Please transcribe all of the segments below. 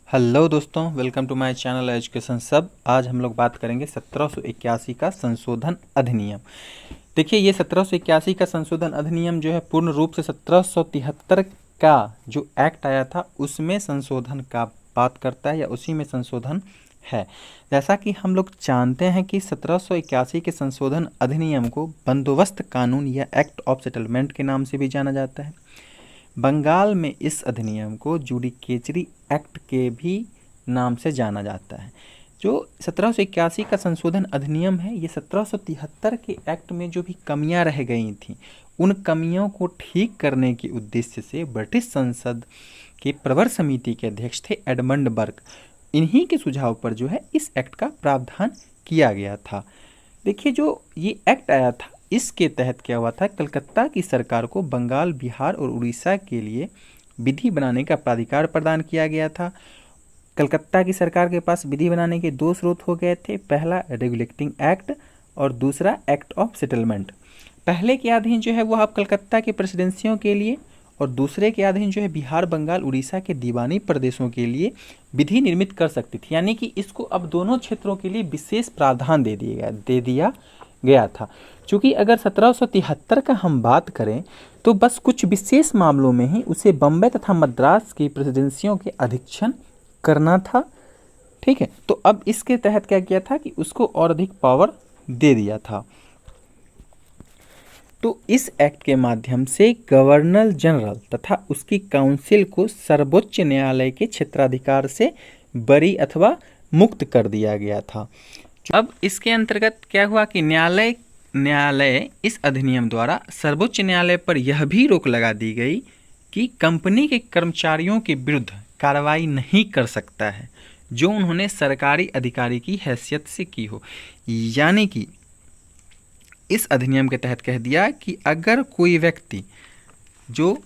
Hello दोस्तों, welcome to my channel education सब। आज हम लोग बात करेंगे 1781 का संशोधन अधिनियम। देखिए, ये 1781 का संशोधन अधिनियम जो है पूर्ण रूप से 1773 का जो एक्ट आया था उसमें संशोधन का बात करता है या उसी में संशोधन है। जैसा कि हम लोग जानते हैं कि 1781 के संशोधन अधिनियम को बंदोबस्त कानून या एक्ट ऑफ सेटलमेंट के नाम से भी जाना जाता है। बंगाल में इस अधिनियम को जुडिकेचरी एक्ट के भी नाम से जाना जाता है। जो 1781 का संशोधन अधिनियम है, ये 1773 के एक्ट में जो भी कमियां रह गई थीं उन कमियों को ठीक करने के उद्देश्य से ब्रिटिश संसद के प्रवर समिति के अध्यक्ष थे एडमंड बर्क। इन्हीं के सुझाव पर जो है इस एक्ट का प्रावधान किया गया था। देखिए, जो ये एक्ट आया था इसके तहत क्या हुआ था, कलकत्ता की सरकार को बंगाल, बिहार और उड़ीसा के लिए विधि बनाने का प्राधिकार प्रदान किया गया था। कलकत्ता की सरकार के पास विधि बनाने के दो स्रोत हो गए थे, पहला रेगुलेटिंग एक्ट और दूसरा एक्ट ऑफ सेटलमेंट। पहले के अधीन जो है वो आप कलकत्ता के प्रेसिडेंसियों के लिए और दूसरे के अधीन जो है बिहार, बंगाल, उड़ीसा के दीवानी प्रदेशों के लिए विधि निर्मित कर सकती थी। यानी कि इसको अब दोनों क्षेत्रों के लिए विशेष प्रावधान दे दिया गया था। चूँकि अगर 1773 का हम बात करें तो बस कुछ विशेष मामलों में ही उसे बम्बई तथा मद्रास की प्रेसिडेंसियों के अधीक्षण करना था। ठीक है, तो अब इसके तहत क्या किया था कि उसको और अधिक पावर दे दिया था। तो इस एक्ट के माध्यम से गवर्नर जनरल तथा उसकी काउंसिल को सर्वोच्च न्यायालय के क्षेत्राधिकार से बरी अथवा मुक्त कर दिया गया था। अब इसके अंतर्गत क्या हुआ कि न्यायालय इस अधिनियम द्वारा सर्वोच्च न्यायालय पर यह भी रोक लगा दी गई कि कंपनी के कर्मचारियों के विरुद्ध कार्रवाई नहीं कर सकता है जो उन्होंने सरकारी अधिकारी की हैसियत से की हो। यानी कि इस अधिनियम के तहत कह दिया कि अगर कोई व्यक्ति जो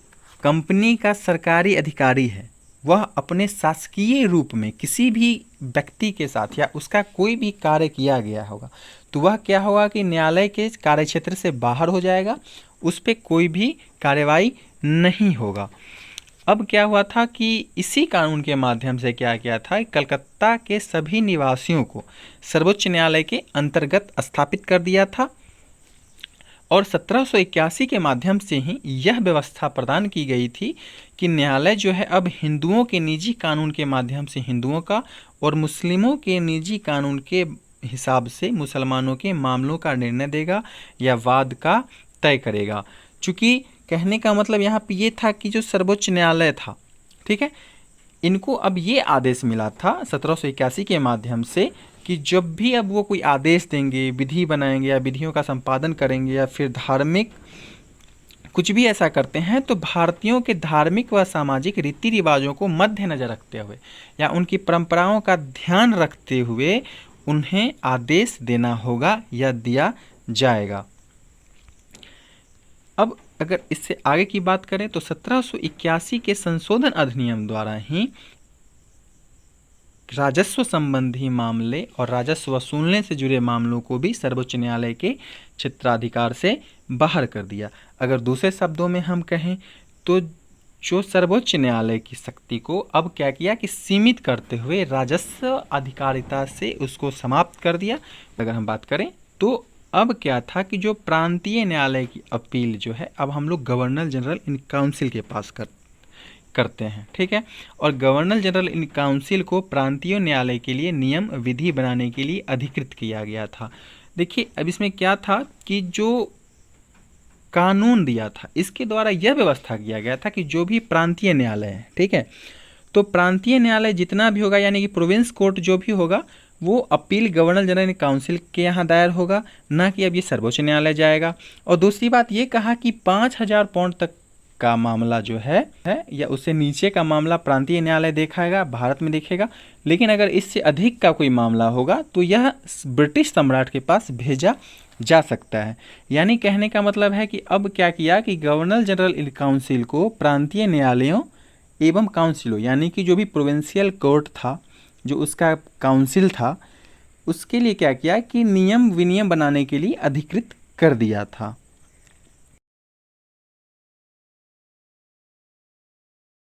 कंपनी का सरकारी अधिकारी है वह अपने शासकीय रूप में किसी भी व्यक्ति के साथ या उसका कोई भी कार्य किया गया होगा तो वह क्या होगा कि न्यायालय के कार्यक्षेत्र से बाहर हो जाएगा, उस पर कोई भी कार्रवाई नहीं होगा। अब क्या हुआ था कि इसी कानून के माध्यम से क्या किया था, कलकत्ता के सभी निवासियों को सर्वोच्च न्यायालय के अंतर्गत स्थापित कर दिया था और 1781 के माध्यम से ही यह व्यवस्था प्रदान की गई थी कि न्यायालय जो है अब हिंदुओं के निजी कानून के माध्यम से हिंदुओं का और मुस्लिमों के निजी कानून के हिसाब से मुसलमानों के मामलों का निर्णय देगा या वाद का तय करेगा। चूँकि कहने का मतलब यहाँ पे ये था कि जो सर्वोच्च न्यायालय था, ठीक है, इनको अब ये आदेश मिला था 1781 के माध्यम से कि जब भी अब वो कोई आदेश देंगे, विधि बनाएंगे या विधियों का संपादन करेंगे या फिर धार्मिक कुछ भी ऐसा करते हैं तो भारतीयों के धार्मिक व सामाजिक रीति रिवाजों को मद्देनजर रखते हुए या उनकी परंपराओं का ध्यान रखते हुए उन्हें आदेश देना होगा या दिया जाएगा। अब अगर इससे आगे की बात करें तो 1781 के संशोधन अधिनियम द्वारा ही राजस्व संबंधी मामले और राजस्व वसूलने से जुड़े मामलों को भी सर्वोच्च न्यायालय के क्षेत्राधिकार से बाहर कर दिया। अगर दूसरे शब्दों में हम कहें तो जो सर्वोच्च न्यायालय की शक्ति को अब क्या किया कि सीमित करते हुए राजस्व अधिकारिता से उसको समाप्त कर दिया। अगर हम बात करें तो अब क्या था कि जो प्रांतीय न्यायालय की अपील जो है अब हम लोग गवर्नर जनरल इन काउंसिल के पास करते हैं। ठीक है, और गवर्नर जनरल इन काउंसिल को प्रांतीय न्यायालय के लिए नियम विधि बनाने के लिए अधिकृत किया गया था। देखिए, अब इसमें क्या था कि जो कानून दिया था इसके द्वारा यह व्यवस्था किया गया था कि जो भी प्रांतीय न्यायालय है, ठीक है, तो प्रांतीय न्यायालय जितना भी होगा यानी कि प्रोविंस कोर्ट जो भी होगा वो अपील गवर्नर जनरल काउंसिल के यहाँ दायर होगा, ना कि अब ये सर्वोच्च न्यायालय जाएगा। और दूसरी बात ये कहा कि 5000 पाउंड तक का मामला जो है या उससे नीचे का मामला प्रांतीय न्यायालय देखेगा, भारत में देखेगा, लेकिन अगर इससे अधिक का कोई मामला होगा तो यह ब्रिटिश सम्राट के पास भेजा जा सकता है। यानी कहने का मतलब है कि अब क्या किया कि गवर्नर जनरल इन काउंसिल को प्रांतीय न्यायालयों एवं काउंसिलों यानी कि जो भी प्रोविंशियल कोर्ट था, जो उसका काउंसिल था, उसके लिए क्या किया कि नियम विनियम बनाने के लिए अधिकृत कर दिया था।